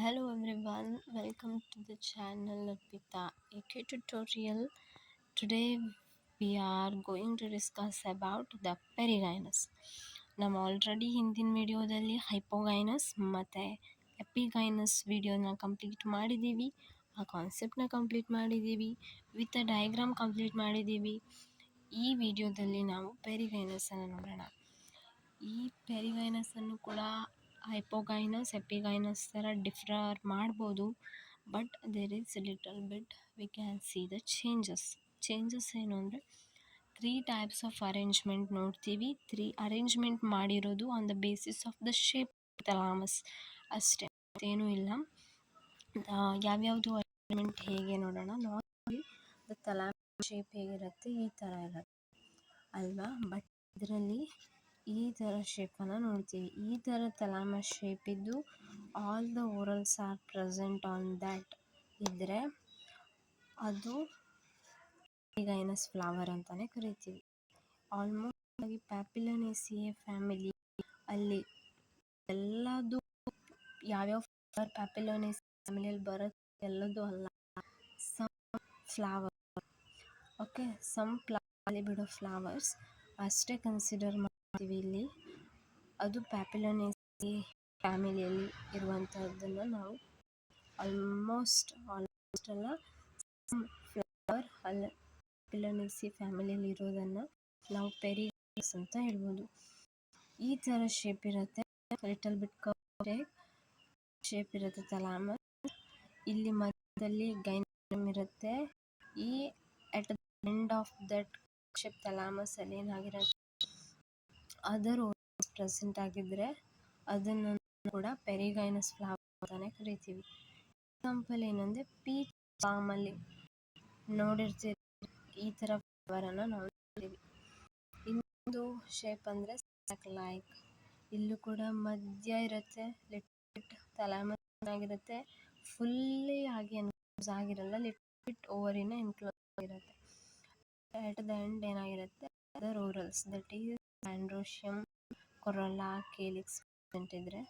Hello everyone, welcome to the channel Arpita AK tutorial. Today we are going to discuss about the perigynous. ನಾವು already ಹಿಂದಿನ ವಿಡಿಯೋದಲ್ಲಿ hypogynous ಮತ್ತು epigynous ವಿಡಿಯೋನ complete ಮಾಡಿದ್ದೀವಿ. ಆ ಕಾನ್ಸೆಪ್ಟನ್ನ ಕಂಪ್ಲೀಟ್ ಮಾಡಿದ್ದೀವಿ, ವಿತ್ ಡಯಾಗ್ರಾಮ್ ಕಂಪ್ಲೀಟ್ ಮಾಡಿದ್ದೀವಿ. ಈ ವಿಡಿಯೋದಲ್ಲಿ ನಾವು ಪೆರಿಗೈನಸನ್ನು ನೋಡೋಣ. ಈ ಪೆರಿಗೈನಸನ್ನು ಕೂಡ ಹೈಪೋಗೈನಸ್ ಎಪಿಗೈನಸ್ ಥರ ಡಿಫರ್ ಮಾಡ್ಬೋದು, but there is little bit we can see the changes ಏನು ಅಂದರೆ 3 ಟೈಪ್ಸ್ ಆಫ್ ಅರೇಂಜ್ಮೆಂಟ್ ನೋಡ್ತೀವಿ. 3 ಅರೇಂಜ್ಮೆಂಟ್ ಮಾಡಿರೋದು on the basis of the shape thalamus ಅಷ್ಟೇ, ಏನೂ ಇಲ್ಲ. ಯಾವ್ಯಾವುದು ಅರೇಂಜ್ಮೆಂಟ್ ಹೇಗೆ ನೋಡೋಣ. ನಾರ್ಮಲಿ ದ ಥಲಾಮಸ್ ಶೇಪ್ ಹೇಗಿರುತ್ತೆ, ಈ ಥರ ಇರುತ್ತೆ ಅಲ್ವಾ. ಬಟ್ ಇದರಲ್ಲಿ ಈ ಥರ ಶೇಪನ್ನು ನೋಡ್ತೀವಿ. ಈ ಥರ ಥಲಾಮಸ್ ಶೇಪ್ ಇದ್ದು all the whorls are present on that ಇದ್ದರೆ ಅದು ಪೆರಿಗೈನಸ್ ಫ್ಲವರ್ ಅಂತಲೇ ಕರಿತೀವಿ. ಆಲ್ಮೋಸ್ಟ್ ಆಗಿ ಪ್ಯಾಪಿಲೋನೇಸಿಯೇ ಫ್ಯಾಮಿಲಿ ಅಲ್ಲಿ ಎಲ್ಲದು ಯಾವ್ಯಾವ ಫ್ಲವರ್ ಪ್ಯಾಪಿಲೋನೇಸಿ ಫ್ಯಾಮಿಲಿಯಲ್ಲಿ ಬರುತ್ತೆ ಎಲ್ಲದು ಅಲ್ಲ, ಸಮ್ ಫ್ಲವರ್ ಓಕೆ, ಸಮ್ ಪ್ಲಾಂಟಲ್ಲಿ ಬಿಡೋ ಫ್ಲವರ್ಸ್ ಅಷ್ಟೇ ಕನ್ಸಿಡರ್ ಮಾಡ್ತೀವಿ ಇಲ್ಲಿ. ಅದು ಪ್ಯಾಪಿಲೋನೇಸಿ ಫ್ಯಾಮಿಲಿಯಲ್ಲಿ ಇರುವಂಥದ್ದನ್ನು ನಾವು ಆಲ್ಮೋಸ್ಟ್ ಎಲ್ಲ ಫ್ಲವರ್ ಅಲ್ಲಿ ಪ್ಯಾಪಿಲೋನೇಸಿ ಫ್ಯಾಮಿಲಿಯಲ್ಲಿ ಇರೋದನ್ನು ನಾವು ಪೆರಿಗೈನಸ್ ಅಂತ ಹೇಳ್ಬೋದು. ಈ ಥರ ಶೇಪ್ ಇರುತ್ತೆ, ಲಿಟಲ್ ಬಿಟ್ ಕರ್ವ್ ಶೇಪ್ ಇರುತ್ತೆ ಥಲಾಮಸ್. ಇಲ್ಲಿ ಮಧ್ಯದಲ್ಲಿ ಗೈನಮ್ ಇರುತ್ತೆ. ಈ ಎಟ್ the end of that shape thalamus ಅಲ್ಲಿ ಏನಾಗಿರುತ್ತೆ ಅದರ್ ಪ್ರೆಸೆಂಟ್ ಆಗಿದ್ದರೆ ಅದನ್ನು ಕೂಡ ಪೆರಿಗೈನಸ್ ಫ್ಲವರ್ ಅಂತಾನೆ ಕರಿತೀವಿ. ಎಕ್ಸಾಂಪಲ್ ಏನಂದರೆ ಪೀಚ್ ಪಾಮಲ್ಲಿ ನೋಡಿರ್ತೀವಿ, ಈ ಥರ ಫ್ಲವರನ್ನು ನೋಡ್ತೀವಿ. ಇನ್ನೊಂದು ಶೇಪ್ ಅಂದರೆ ಲೈಕ್ ಇಲ್ಲೂ ಕೂಡ ಮಧ್ಯ ಇರುತ್ತೆ, ಲಿಟ್ ಥಲಾಮಸ್ ಆಗಿರುತ್ತೆ, ಫುಲ್ಲಿ ಆಗಿ ಎನ್ಕ್ಲೋಸ್ ಆಗಿರಲ್ಲ, ಲಿಟ್ ಓವರಿನ ಎನ್ಕ್ಲೋಸ್ ಆಗಿರುತ್ತೆ. ಎಟ್ ದ ಎಂಡ್ ಏನಾಗಿರುತ್ತೆ other whorls that is androecium corolla calyx present ಇದ್ದರೆ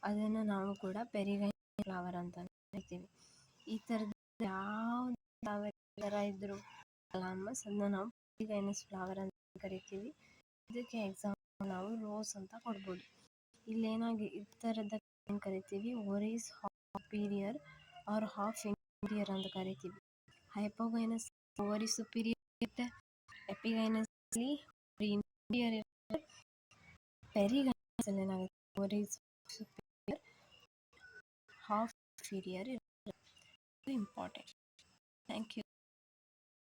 ಅದನ್ನು ನಾವು ಕೂಡ ಪೆರಿಗೈನಸ್ ಫ್ಲವರ್ ಅಂತ ಹೇಳ್ತೀವಿ. ಈ ಥರದ ಯಾವ ಫ್ಲವರ್ ಥರ ಇದ್ದರೂ ಥಲಾಮಸ್ ಅದನ್ನ ನಾವು ಪೆರಿಗೈನಸ್ ಫ್ಲವರ್ ಅಂತ ಕರಿತೀವಿ. ಇದಕ್ಕೆ ಎಕ್ಸಾಂಪಲ್ ನಾವು ರೋಸ್ ಅಂತ ಕೊಡ್ಬೋದು. ಇಲ್ಲೇನಾಗಿ ಈ ಥರದ ಏನು ಕರಿತೀವಿ, ಓರಿಸ್ ಹಾಫ್ ಪೀರಿಯರ್ ಆರ್ ಹಾಫ್ ಇಂಟೀರಿಯರ್ ಅಂತ ಕರಿತೀವಿ. ಹೈಪೋಗೈನಸ್ ಓವರಿ ಸುಪೀರಿಯರ್ ಇರುತ್ತೆ, ಎಪಿಗೈನಸ್ಲಿ ಇಂಟೀರಿಯರ್ ಇರುತ್ತೆ, ಪೆರಿಗೈನಸ್ ಅಲ್ಲಿ ಏನಾಗುತ್ತೆ ಓವರೀಸ್ ಸುಪೀರಿಯರ್ ಹಾಫ್ ಇನ್ಫೀರಿಯರ್ ಇರುತ್ತೆ. ಇಂಪಾರ್ಟೆಂಟ್. Thank you.